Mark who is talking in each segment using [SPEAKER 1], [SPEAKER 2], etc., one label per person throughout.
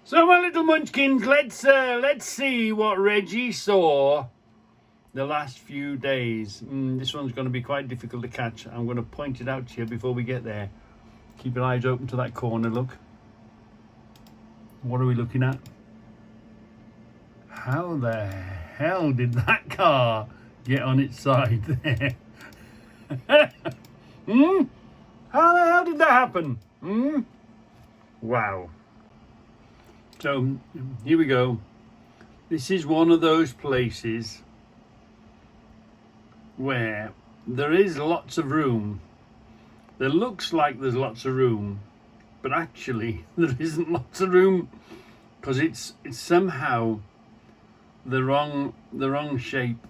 [SPEAKER 1] So my little munchkins, let's see what Reggie saw the last few days. This one's going to be quite difficult to catch. I'm going to point it out to you before we get there. Keep your eyes open to that corner, look. What are we looking at? How the hell did that car get on its side there? How the hell did that happen? Wow. So here we go. This is one of those places where there is lots of room. There looks like there's lots of room, but actually there isn't lots of room, because it's somehow the wrong shape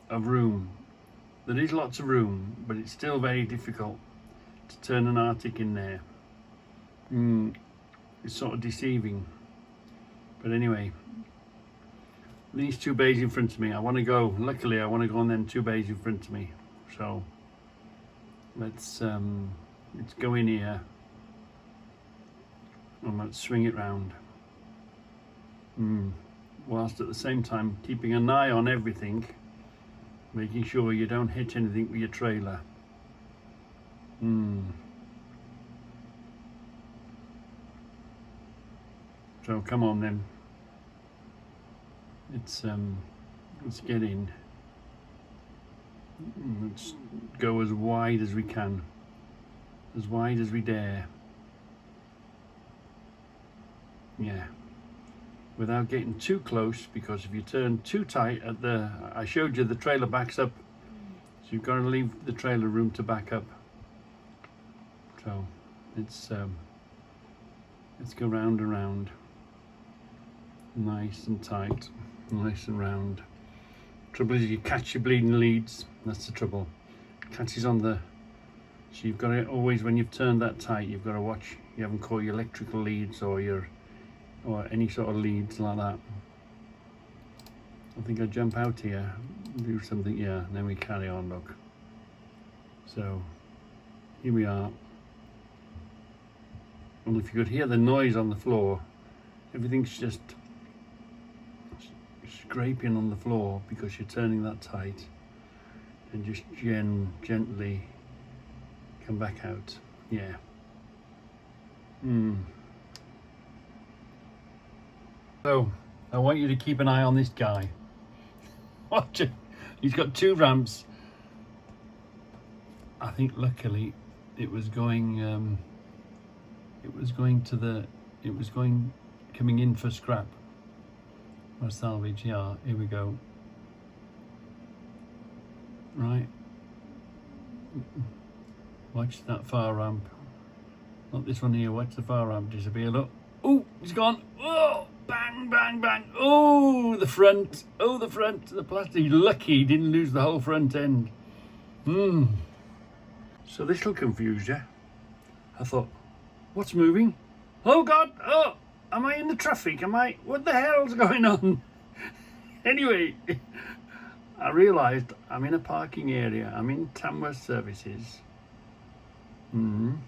[SPEAKER 1] of room. There is lots of room, but it's still very difficult to turn an Arctic in there. It's sort of deceiving. But anyway, these two bays in front of me, I want to go, luckily I want to go on them two bays in front of me. So let's go in here and let's swing it round. Whilst at the same time keeping an eye on everything, making sure you don't hit anything with your trailer. So come on then. Let's get in. Let's go as wide as we can, as wide as we dare. Yeah, without getting too close, because if you turn too tight at I showed you the trailer backs up, so you've got to leave the trailer room to back up. So let's go round and round, nice and tight, nice and round. Trouble is you catch your bleeding leads. That's the trouble. Catches on the. So you've got to always, when you've turned that tight, you've got to watch you haven't caught your electrical leads or any sort of leads like that. I think I jump out here, do something, yeah, and then we carry on. Look. So here we are. And if you could hear the noise on the floor, everything's just scraping on the floor because you're turning that tight, and just gently come back out. Yeah. So I want you to keep an eye on this guy. Watch it. He's got two ramps. I think luckily it was going coming in for scrap or salvage. Yeah, here we go. Right, watch that far ramp, not this one here. Watch the far ramp disappear. Look, oh, he's gone. Oh, bang bang bang. Oh, the front, the plastic. Lucky he didn't lose the whole front end. So this will confuse you. I thought, what's moving? Oh God, oh, am I in the traffic? What the hell's going on? Anyway, I realised I'm in a parking area. I'm in Tamworth Services. And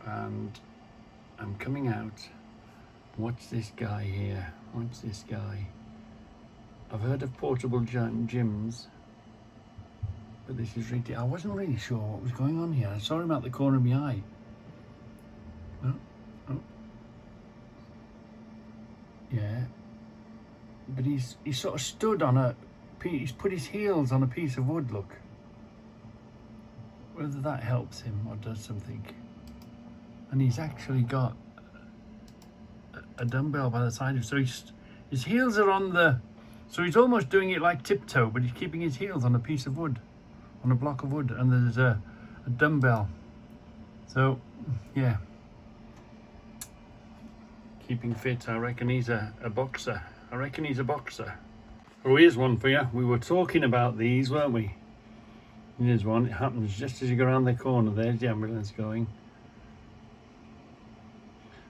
[SPEAKER 1] I'm coming out. Watch this guy here. Watch this guy. I've heard of portable gyms, but this is really, I wasn't really sure what was going on here. I saw him out the corner of my eye. Oh. Yeah. But he's sort of stood on he's put his heels on a piece of wood, look. Whether that helps him or does something. And he's actually got a dumbbell by the side of him. So his heels are on so he's almost doing it like tiptoe, but he's keeping his heels on a piece of wood, on a block of wood, and there's a dumbbell. So, yeah. Keeping fit. I reckon he's a boxer. Oh, here's one for you. We were talking about these, weren't we? Here's one. It happens just as you go around the corner. There's the ambulance going.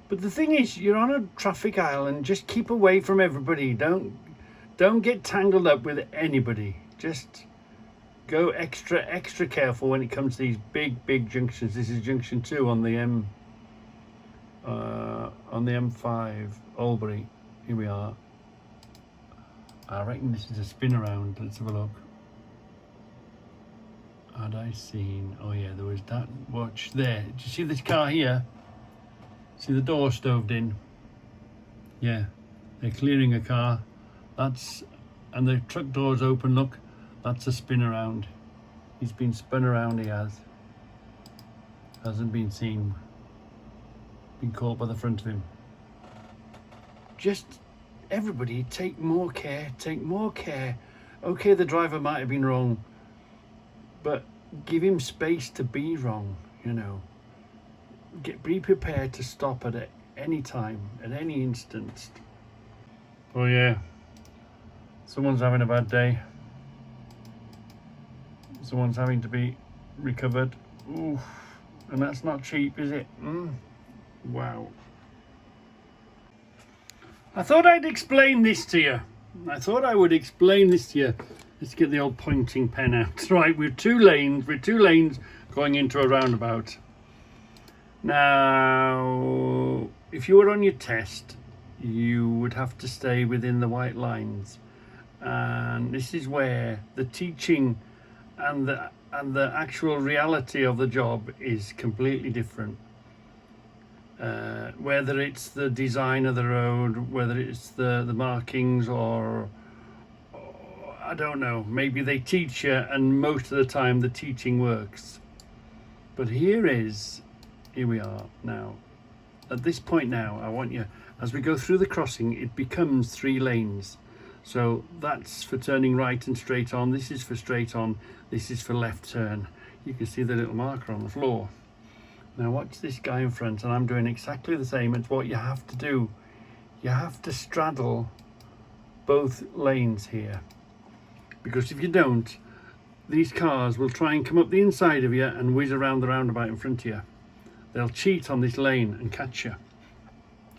[SPEAKER 1] But the thing is, you're on a traffic island. Just keep away from everybody. Don't get tangled up with anybody. Just go extra careful when it comes to these big junctions. This is junction 2 on the on the M5 Albury. Here we are. I reckon this is a spin around. Let's have a look. Had I seen? Oh yeah, there was that watch there. Do you see this car here? See the door stoved in? Yeah, they're clearing a car. And the truck door's open. Look, that's a spin around. He's been spun around. He hasn't been seen. Been caught by the front of him. Just everybody take more care. Take more care. Okay, the driver might have been wrong, but give him space to be wrong, you know. Be prepared to stop at any time, at any instant. Oh yeah, someone's having a bad day. Someone's having to be recovered. Oof. And that's not cheap, is it? Wow. I thought I'd explain this to you. I thought I would explain this to you. Let's get the old pointing pen out. Right, we're two lanes going into a roundabout. Now, if you were on your test, you would have to stay within the white lines. And this is where the teaching and the actual reality of the job is completely different. Whether it's the design of the road, whether it's the markings, or I don't know, maybe they teach you and most of the time the teaching works. But here we are now. At this point now, I want you, as we go through the crossing, it becomes 3 lanes. So that's for turning right and straight on. This is for straight on. This is for left turn. You can see the little marker on the floor. Now watch this guy in front, and I'm doing exactly the same. It's what you have to do. You have to straddle both lanes here, because if you don't, these cars will try and come up the inside of you and whiz around the roundabout in front of you. They'll cheat on this lane and catch you.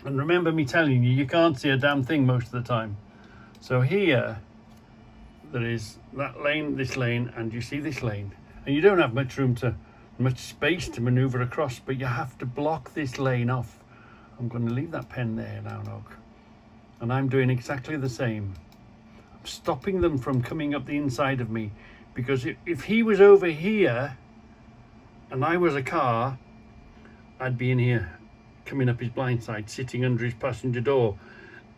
[SPEAKER 1] And remember me telling you, you can't see a damn thing most of the time. So here, there is that lane, this lane, and you see this lane. And you don't have much space to maneuver across, but you have to block this lane off. I'm going to leave that pen there now, look. And I'm doing exactly the same. I'm stopping them from coming up the inside of me, because if he was over here and I was a car, I'd be in here, coming up his blind side, sitting under his passenger door.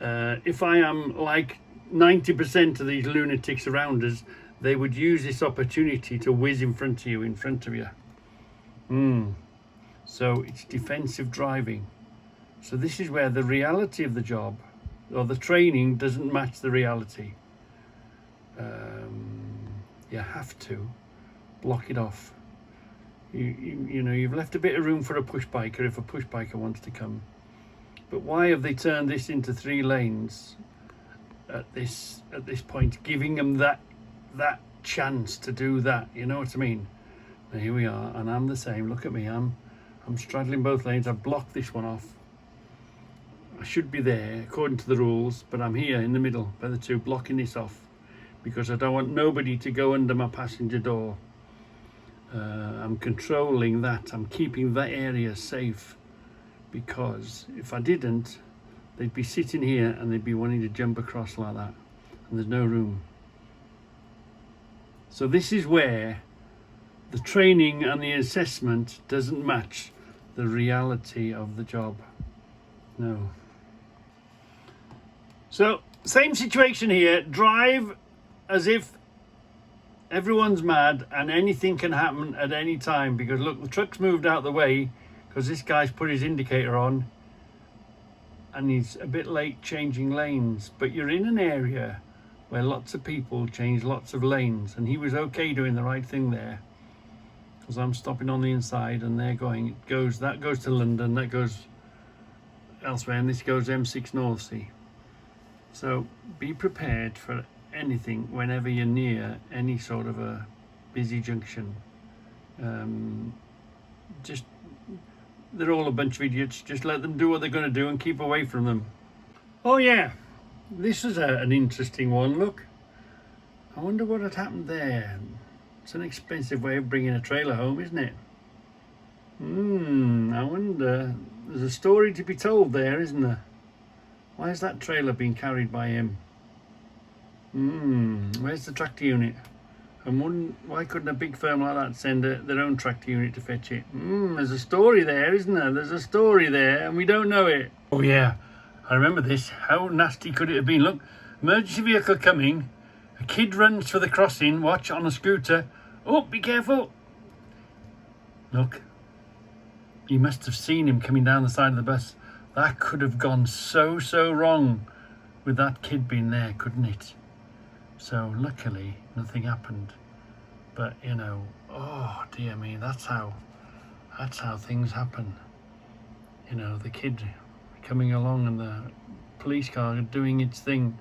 [SPEAKER 1] If I am like 90% of these lunatics around us, they would use this opportunity to whiz in front of you. So it's defensive driving. So this is where the reality of the job, or the training, doesn't match the reality. You have to block it off. You know, you've left a bit of room for a push biker if a push biker wants to come. But why have they turned this into 3 lanes at this point, giving them that chance to do that? You know what I mean? Now here we are, and I'm the same. Look at me, I'm straddling both lanes. I've blocked this one off. I should be there according to the rules, but I'm here in the middle by the 2, blocking this off, because I don't want nobody to go under my passenger door. I'm controlling that. I'm keeping that area safe, because if I didn't, they'd be sitting here and they'd be wanting to jump across like that, and there's no room. So this is where the training and the assessment doesn't match the reality of the job. No. So same situation here. Drive as if everyone's mad and anything can happen at any time, because look, the truck's moved out of the way because this guy's put his indicator on and he's a bit late changing lanes. But you're in an area where lots of people change lots of lanes, and he was okay doing the right thing there, because I'm stopping on the inside and they're going, that goes to London, that goes elsewhere, and this goes M6 North Sea. So be prepared for anything whenever you're near any sort of a busy junction. Just, they're all a bunch of idiots. Just let them do what they're going to do and keep away from them. Oh yeah, this is an interesting one. Look, I wonder what had happened there. It's an expensive way of bringing a trailer home, isn't it? I wonder. There's a story to be told there, isn't there? Why is that trailer being carried by him? Where's the tractor unit? And why couldn't a big firm like that send their own tractor unit to fetch it? There's a story there, isn't there? There's a story there, and we don't know it. Oh yeah, I remember this. How nasty could it have been? Look, emergency vehicle coming. A kid runs for the crossing. Watch, on a scooter. Oh, be careful. Look, you must have seen him coming down the side of the bus. That could have gone so wrong with that kid being there, couldn't it? So luckily nothing happened. But you know, oh dear me, that's how things happen. You know, the kid coming along and the police car doing its thing.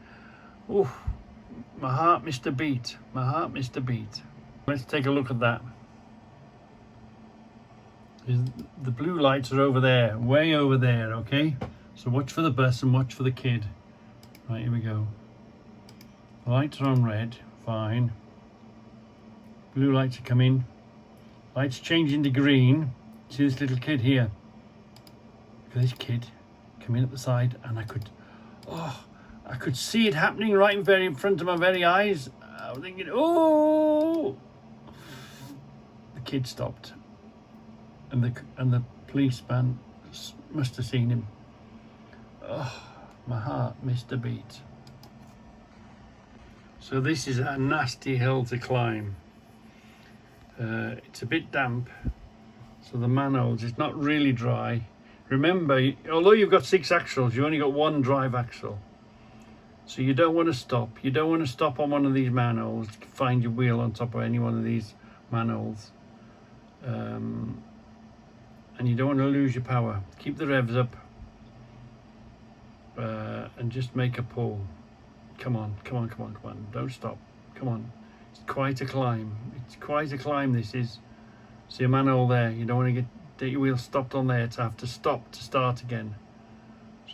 [SPEAKER 1] Oh, my heart missed a beat. My heart missed a beat. Let's take a look at that. The blue lights are over there, way over there, okay? So watch for the bus and watch for the kid. Right, here we go. Lights are on red, fine. Blue lights are coming. Lights changing to green. See this little kid here? Look at this kid coming up the side, and I could see it happening right in front of my very eyes. I was thinking, oh! The kid stopped. And the policeman must have seen him. Oh, my heart missed a beat. So this is a nasty hill to climb. It's a bit damp, so the manholes, it's not really dry. Remember, although you've got 6 axles, you've only got 1 drive axle. So you don't want to stop. You don't want to stop on one of these manholes to find your wheel on top of any one of these manholes. And you don't want to lose your power. Keep the revs up and just make a pull. Come on. Don't stop. Come on. It's quite a climb. This is. See a manhole there. You don't want to get your wheel stopped on there to have to stop to start again.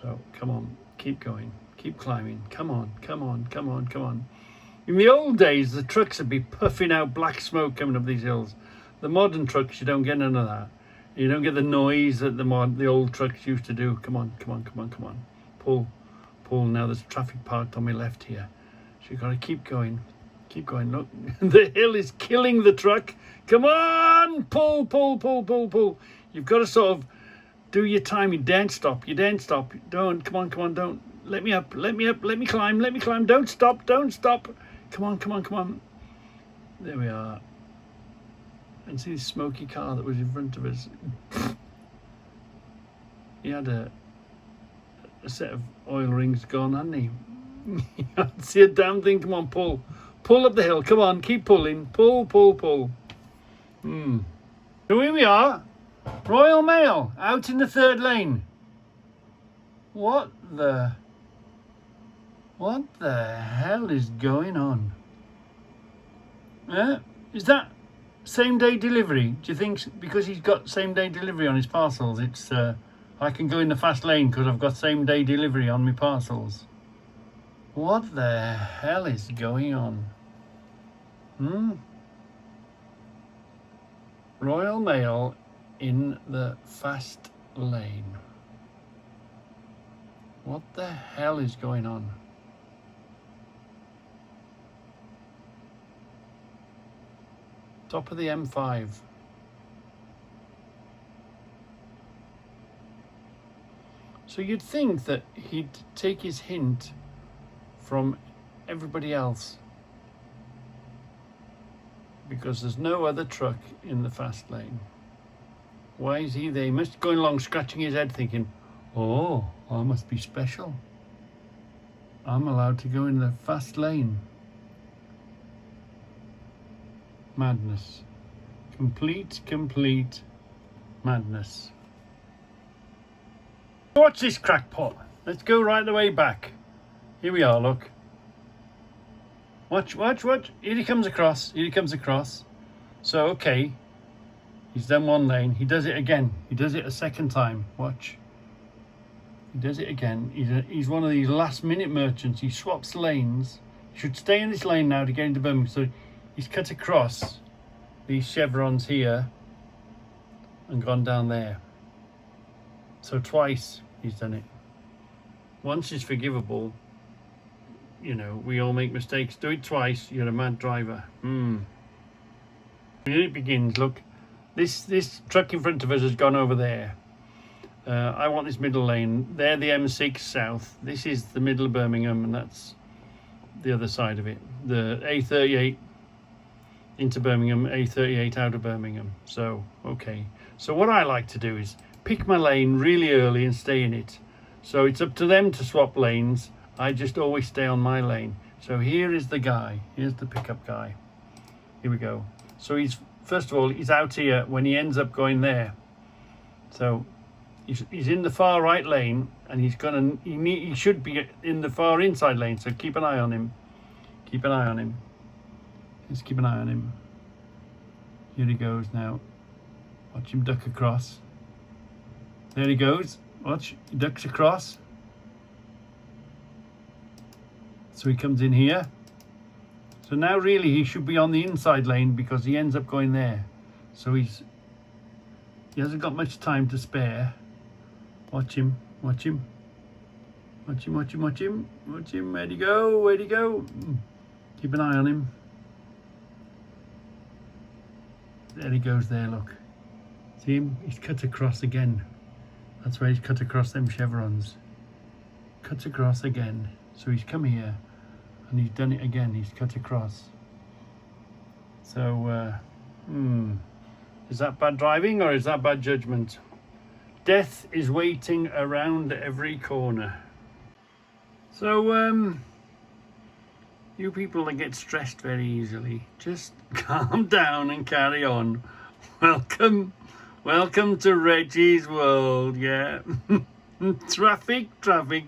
[SPEAKER 1] So come on. Keep going. Keep climbing. Come on. In the old days, the trucks would be puffing out black smoke coming up these hills. The modern trucks, you don't get none of that. You don't get the noise that the old trucks used to do. Come on. Pull. Now there's traffic parked on my left here. So you've got to keep going. Look, the hill is killing the truck. Come on, pull. You've got to sort of do your time. You daren't stop. Don't, come on, don't. Let me up, let me climb. Don't stop. Come on. There we are. And see this smoky car that was in front of us. He had a set of oil rings gone, hadn't he? You can't see a damn thing. Come on, pull up the hill. Come on, keep pulling. Pull. So here we are, Royal Mail out in the 3rd lane. What the hell is going on? Is that same day delivery? Do you think because he's got same day delivery on his parcels, it's I can go in the fast lane because I've got same day delivery on my parcels? What the hell is going on? Royal Mail in the fast lane. What the hell is going on? Top of the M5. So you'd think that he'd take his hint from everybody else, because there's no other truck in the fast lane. Why is he there? He must be going along scratching his head thinking, oh, I must be special. I'm allowed to go in the fast lane. Madness. Complete madness. Watch this crackpot. Let's go right the way back. Here we are, look. Watch. Here he comes across. So, okay. He's done 1 lane. He does it again. He does it a 2nd time. Watch. He does it again. He's one of these last minute merchants. He swaps lanes. He should stay in this lane now to get into Birmingham. So he's cut across these chevrons here and gone down there. So twice he's done it. Once is forgivable. You know, we all make mistakes. Do it twice, you're a mad driver. Here it begins. Look, this truck in front of us has gone over there. I want this middle lane. They're the M6 south. This is the middle of Birmingham, and that's the other side of it. The A38 into Birmingham, A38 out of Birmingham. So, okay. So what I like to do is pick my lane really early and stay in it. So it's up to them to swap lanes. I just always stay on my lane. So here is the guy. Here's the pickup guy. Here we go. So he's, first of all, he's out here when he ends up going there. So he's in the far right lane, and he should be in the far inside lane. So keep an eye on him. Keep an eye on him. Just keep an eye on him. Here he goes now. Watch him duck across. There he goes. Watch, he ducks across. So he comes in here. So now really he should be on the inside lane because he ends up going there. So he hasn't got much time to spare. Watch him, watch him. Watch him, watch him, watch him. Watch him, where'd he go, where'd he go? Keep an eye on him. There he goes there, look. See him? He's cut across again. That's where he's cut across them chevrons. Cuts across again. So he's come here and he's done it again. He's cut across. So, is that bad driving or is that bad judgment? Death is waiting around every corner. So, you people that get stressed very easily, just calm down and carry on. Welcome to Reggys world, yeah. Traffic. Traffic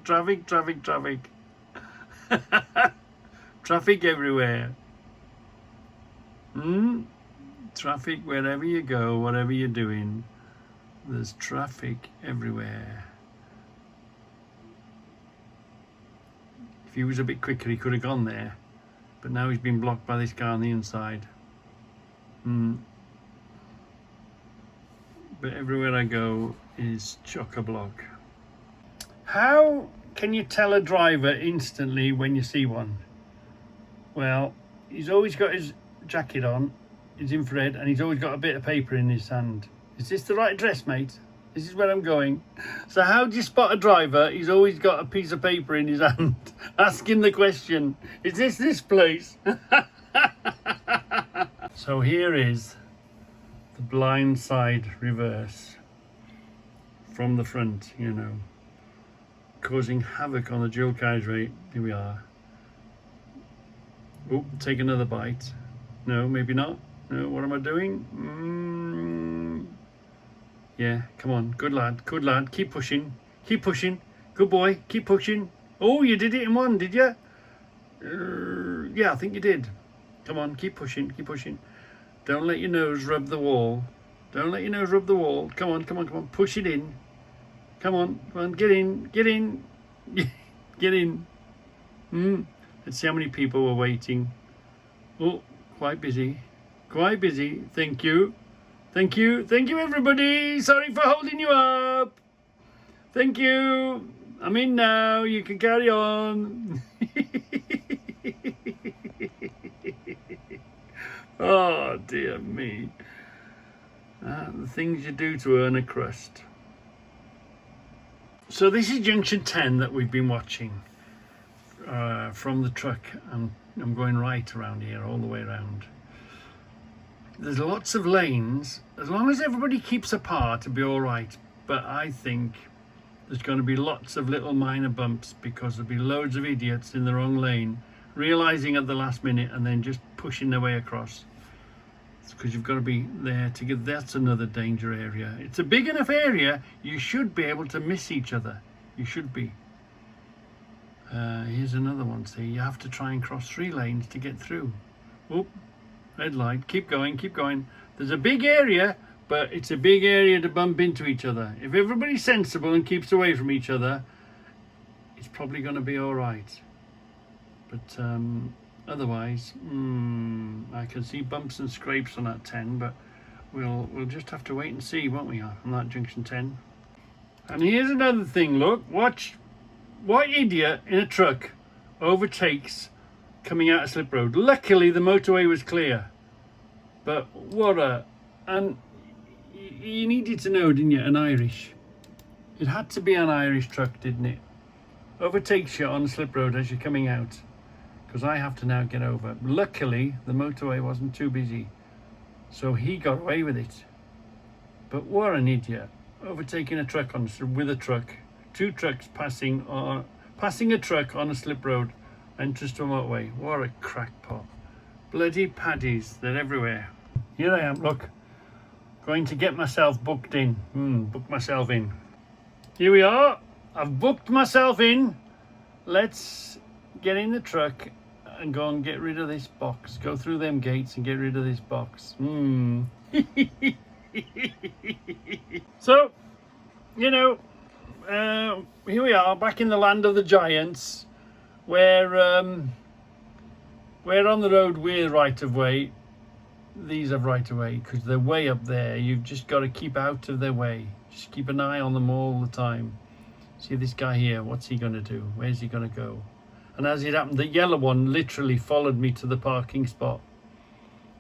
[SPEAKER 1] everywhere. Traffic wherever you go, whatever you're doing. There's traffic everywhere. If he was a bit quicker, he could have gone there. But now he's been blocked by this guy on the inside. But everywhere I go is chock-a-block. How can you tell a driver instantly when you see one? Well, he's always got his jacket on, his infrared, and he's always got a bit of paper in his hand. Is this the right address, mate? This is where I'm going. So how do you spot a driver? He's always got a piece of paper in his hand. Ask him the question. Is this place? So here is the blind side reverse from the front, you know, causing havoc on the dual carriageway. Here we are. Oh, take another bite. No, maybe not. No, what am I doing? Yeah, come on, good lad, keep pushing, good boy, keep pushing. Oh, you did it in one, did you? Yeah, I think you did. Come on, keep pushing. Don't let your nose rub the wall. Come on, push it in. Come on, get in. Get in. Let's see how many people were waiting. Oh, quite busy. Thank you everybody. Sorry for holding you up. Thank you. I'm in now, you can carry on. Oh dear me. The things you do to earn a crust. So this is junction 10 that we've been watching from the truck. I'm going right around here, all the way around. There's lots of lanes. As long as everybody keeps apart, it'll be all right. But I think there's going to be lots of little minor bumps because there'll be loads of idiots in the wrong lane, realizing at the last minute and then just pushing their way across. It's because you've got to be there to get. That's another danger area. It's a big enough area. You should be able to miss each other. You should be. Here's another one. See, you have to try and cross 3 lanes to get through. Oop. Red light, keep going. There's a big area, but it's a big area to bump into each other. If everybody's sensible and keeps away from each other, it's probably going to be all right. But otherwise, I can see bumps and scrapes on that 10, but we'll just have to wait and see, won't we, on that junction 10. And here's another thing, look, watch. What idiot in a truck overtakes coming out of slip road? Luckily the motorway was clear. But and you needed to know, didn't you, an Irish. It had to be an Irish truck, didn't it? Overtakes you on the slip road as you're coming out. Because I have to now get over. Luckily the motorway wasn't too busy. So he got away with it. But what an idiot. Overtaking a truck with a truck. Two trucks passing a truck on a slip road. Entrance to a motorway. What a crackpot. Bloody paddies, they're everywhere. Here I am, look. Going to get myself booked in. Book myself in. Here we are. I've booked myself in. Let's get in the truck and go and get rid of this box. Go through them gates and get rid of this box. So, you know, here we are back in the land of the giants, where we're on the road with right of way. These have right of way because they're way up there. You've just got to keep out of their way. Just keep an eye on them all the time. See this guy here, what's he going to do? Where's he going to go? And as it happened, the yellow one literally followed me to the parking spot.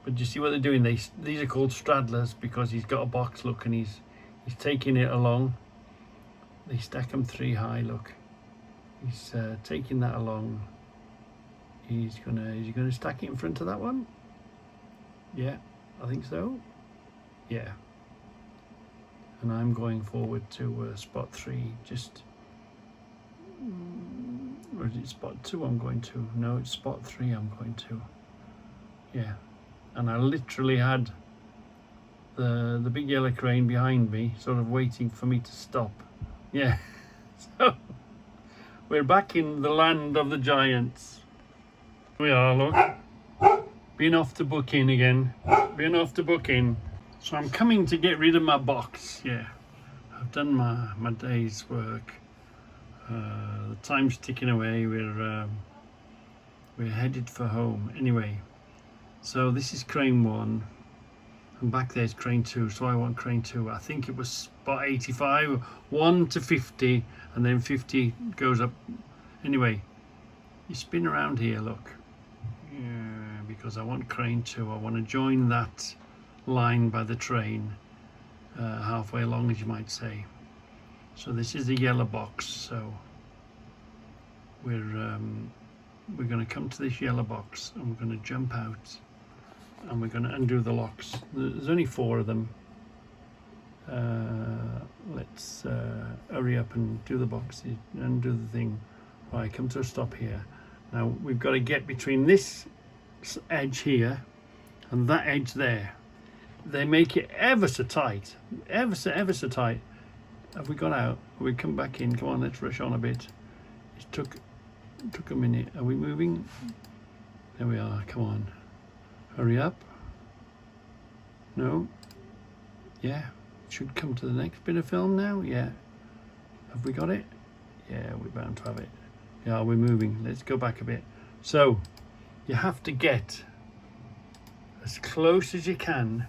[SPEAKER 1] But you see what they're doing? These are called straddlers because he's got a box, look, and he's taking it along. They stack them 3 high, look. He's taking that along. Is he gonna stack it in front of that one? Yeah, I think so. Yeah. And I'm going forward to spot 3. Just, or is it spot 2 I'm going to? No, it's spot 3 I'm going to. Yeah. And I literally had the big yellow crane behind me, sort of waiting for me to stop. Yeah. So we're back in the land of the giants. We are, look. Been off to book in again. Been off to book in. So I'm coming to get rid of my box. Yeah. I've done my day's work. The time's ticking away. We're headed for home. Anyway. So this is crane 1, and back there's crane 2, so I want crane 2. I think it was spot 85, 1 to 50, and then 50 goes up. Anyway, you spin around here, look. Yeah, because I want crane 2. I want to join that line by the train, halfway along, as you might say. So this is the yellow box, so we're going to come to this yellow box, and we're going to jump out. And we're going to undo the locks. There's only 4 of them. Let's hurry up and do the boxes and do the thing. Right, come to a stop here. Now we've got to get between this edge here and that edge there. They make it ever so tight, ever so tight. Have we got out? Have we come back in? Come on, let's rush on a bit. It took a minute. Are we moving? There we are. Come on. Hurry up. No. Yeah. Should come to the next bit of film now. Yeah. Have we got it? Yeah, we're bound to have it. Yeah, we're moving. Let's go back a bit. So, you have to get as close as you can.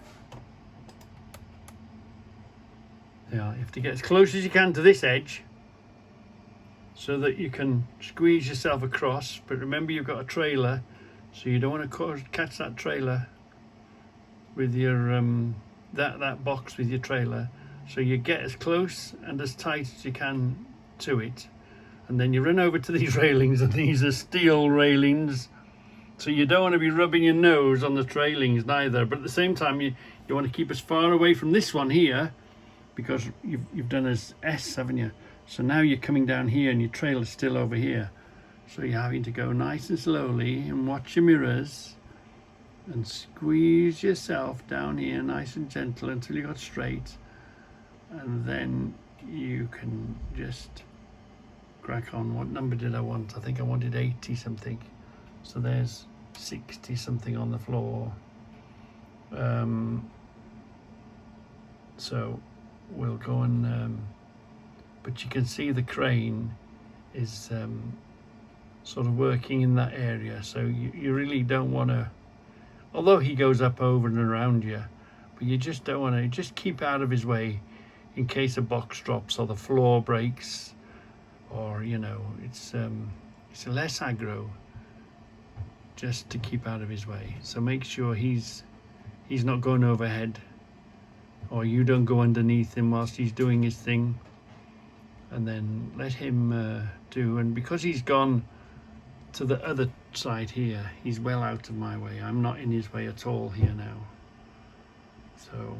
[SPEAKER 1] Yeah, you have to get as close as you can to this edge so that you can squeeze yourself across. But remember, you've got a trailer. So you don't want to catch that trailer with your that box with your trailer. So you get as close and as tight as you can to it, and then you run over to these railings, and these are steel railings. So you don't want to be rubbing your nose on the railings neither. But at the same time, you want to keep as far away from this one here, because you've done as S, haven't you? So now you're coming down here, and your trailer's still over here. So you're having to go nice and slowly and watch your mirrors and squeeze yourself down here nice and gentle until you got straight, and then you can just crack on. What number did I want? I think I wanted 80 something. So there's 60 something on the floor. So we'll go and but you can see the crane is sort of working in that area, so you really don't want to, although he goes up over and around you, but you just don't want to, just keep out of his way. in case a box drops or the floor breaks, or you know, it's less aggro, just to keep out of his way. So make sure he's not going overhead, or you don't go underneath him whilst he's doing his thing, and then let him do. And because he's gone to the other side here, he's well out of my way. I'm not in his way at all here now. So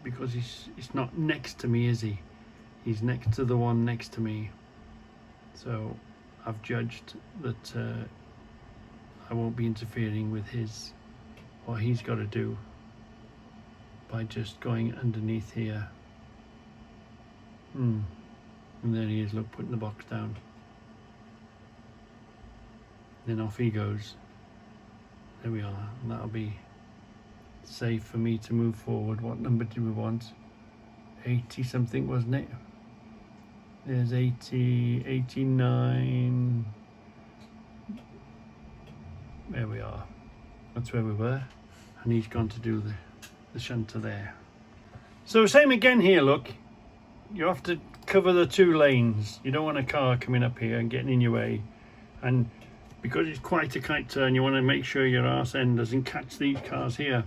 [SPEAKER 1] because he's not next to me, is he? He's next to the one next to me. So I've judged that I won't be interfering with what he's got to do by just going underneath here. And there he is, look, putting the box down. Then off he goes. There we are, and that'll be safe for me to move forward. What number did we want? 80 something, wasn't it? There's 80, 89. There we are. That's where we were. And he's gone to do the shunter there. So same again here, look. You have to cover the two lanes. You don't want a car coming up here and getting in your way. And because it's quite a tight turn, you want to make sure your arse end doesn't catch these cars here.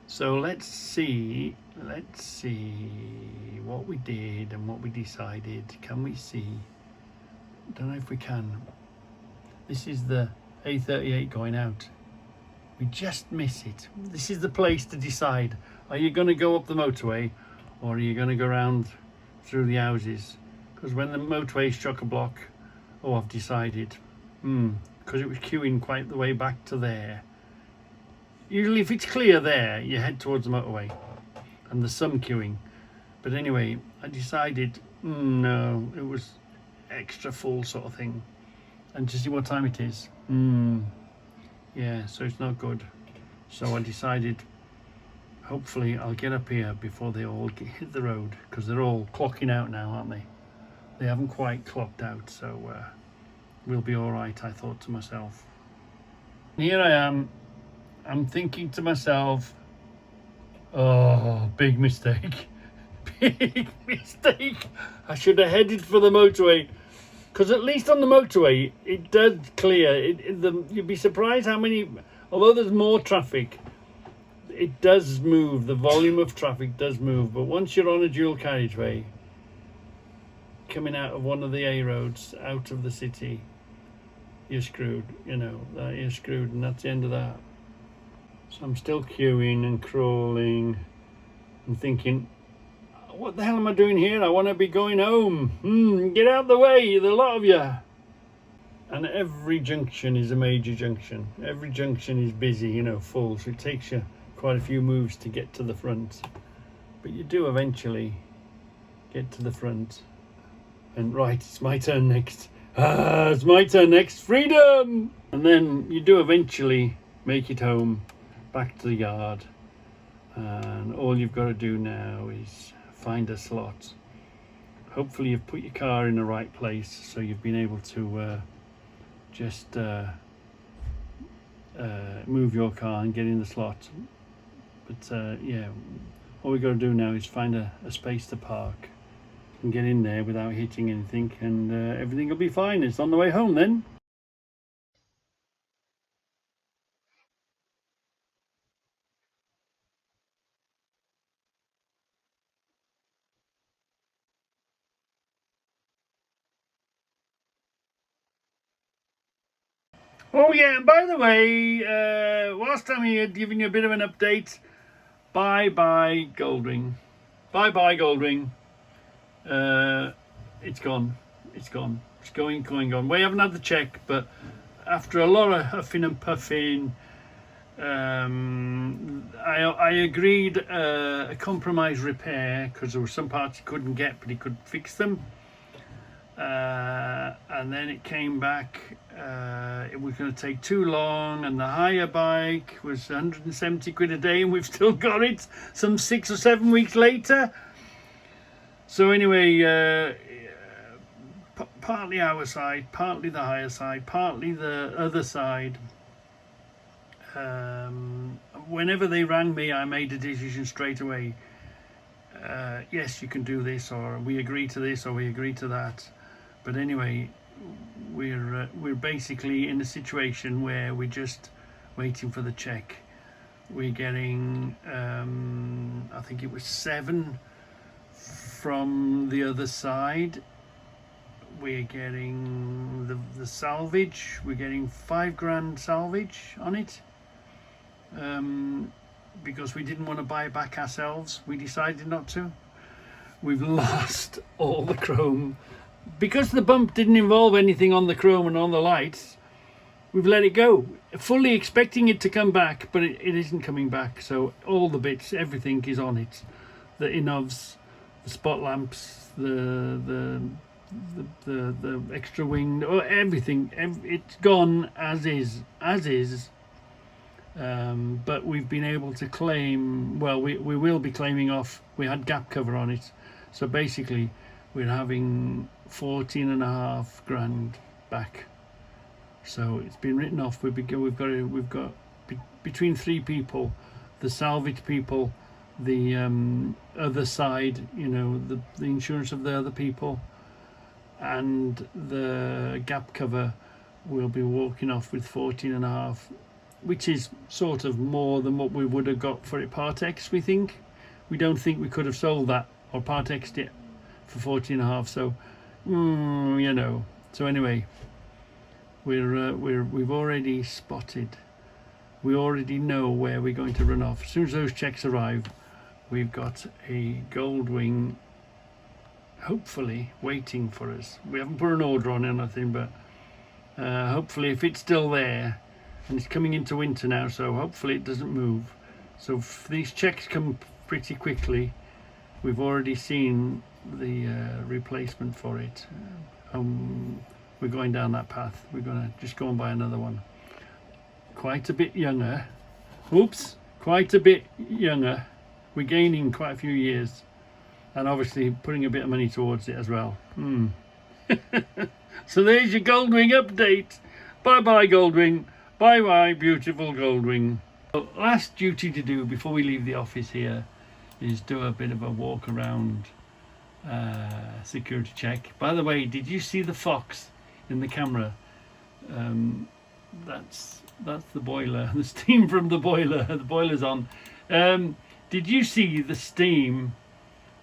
[SPEAKER 1] So let's see what we did and what we decided. Can we see? Don't know if we can. This is the A38 going out. We just miss it. This is the place to decide. Are you going to go up the motorway, or are you going to go around through the houses? Because when the motorway's chock-a-block, oh, I've decided. Because it was queuing quite the way back to there. Usually if it's clear there, you head towards the motorway, and there's some queuing. But anyway, I decided, no, it was extra full sort of thing. And to see what time it is. Yeah, so it's not good. So I decided, hopefully I'll get up here before they all hit the road, because they're all clocking out now, aren't they? They haven't quite clocked out, so we'll be all right, I thought to myself. Here I am. I'm thinking to myself, oh, big mistake. Big mistake. I should have headed for the motorway. Because at least on the motorway, it does clear. You'd be surprised how many, although there's more traffic, it does move. The volume of traffic does move. But once you're on a dual carriageway, coming out of one of the A roads, out of the city, you're screwed. You know, you're screwed, and that's the end of that. So I'm still queuing and crawling and thinking, what the hell am I doing here? I want to be going home. Get out of the way, the lot of you. And every junction is a major junction. Every junction is busy, you know, full. So it takes you quite a few moves to get to the front. But you do eventually get to the front. And right, it's my turn next. It's my turn next. Freedom! And then you do eventually make it home, back to the yard. And all you've got to do now is find a slot. Hopefully you've put your car in the right place, so you've been able to just move your car and get in the slot. But yeah, all we've got to do now is find a space to park and get in there without hitting anything, and everything will be fine. It's on the way home then. Oh yeah, and by the way, whilst I'm here giving you a bit of an update, bye Goldwing. Bye Goldwing. It's gone. It's gone. It's going. We haven't had the check, but after a lot of huffing and puffing, I agreed a compromise repair, because there were some parts he couldn't get, but he could fix them. And then it came back, it was going to take too long, and the hire bike was 170 quid a day, and we've still got it some 6 or 7 weeks later. So anyway, partly our side, partly the hire side, partly the other side. Whenever they rang me, I made a decision straight away. yes, you can do this, or we agree to this, or we agree to that. But anyway, we're basically in a situation where we're just waiting for the check. We're getting I think it was 7 from the other side. We're getting the salvage. We're getting 5 grand salvage on it, because we didn't want to buy it back ourselves. We decided not to. We've lost all the chrome because the bump didn't involve anything on the chrome and on the lights. We've let it go, fully expecting it to come back, but it isn't coming back. So all the bits, everything is on it. The inovs, the spot lamps, the extra wing, or everything. It's gone as is. But we've been able to claim. Well, we will be claiming off. We had gap cover on it, so basically we're having 14.5 grand back. So it's been written off. We've got between 3 people, the salvage people, the other side, you know, the insurance of the other people, and the gap cover. We'll be walking off with 14.5, which is sort of more than what we would have got for it Partex. We think. We don't think we could have sold that or Partexed it for 14.5. So, you know. So anyway. We've already spotted. We already know where we're going to run off. As soon as those checks arrive, we've got a Goldwing, hopefully waiting for us. We haven't put an order on anything, but hopefully, if it's still there, and it's coming into winter now, so hopefully it doesn't move. So if these checks come pretty quickly, we've already seen the replacement for it. We're going down that path. We're going to just go and buy another one. Quite a bit younger. Oops, quite a bit younger. We're gaining quite a few years, and obviously putting a bit of money towards it as well. So there's your Goldwing update. Bye bye Goldwing. Bye bye beautiful Goldwing. So last duty to do before we leave the office here is do a bit of a walk around security check. By the way, did you see the fox in the camera? That's the boiler, the steam from the boiler. The boiler's on. Did you see the steam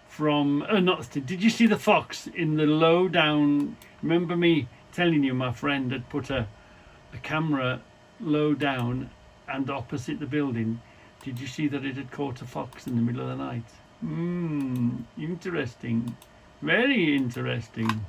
[SPEAKER 1] from did you see the fox in the low down? Remember me telling you my friend had put a camera low down and opposite the building? Did you see that it had caught a fox in the middle of the night? Interesting, very interesting.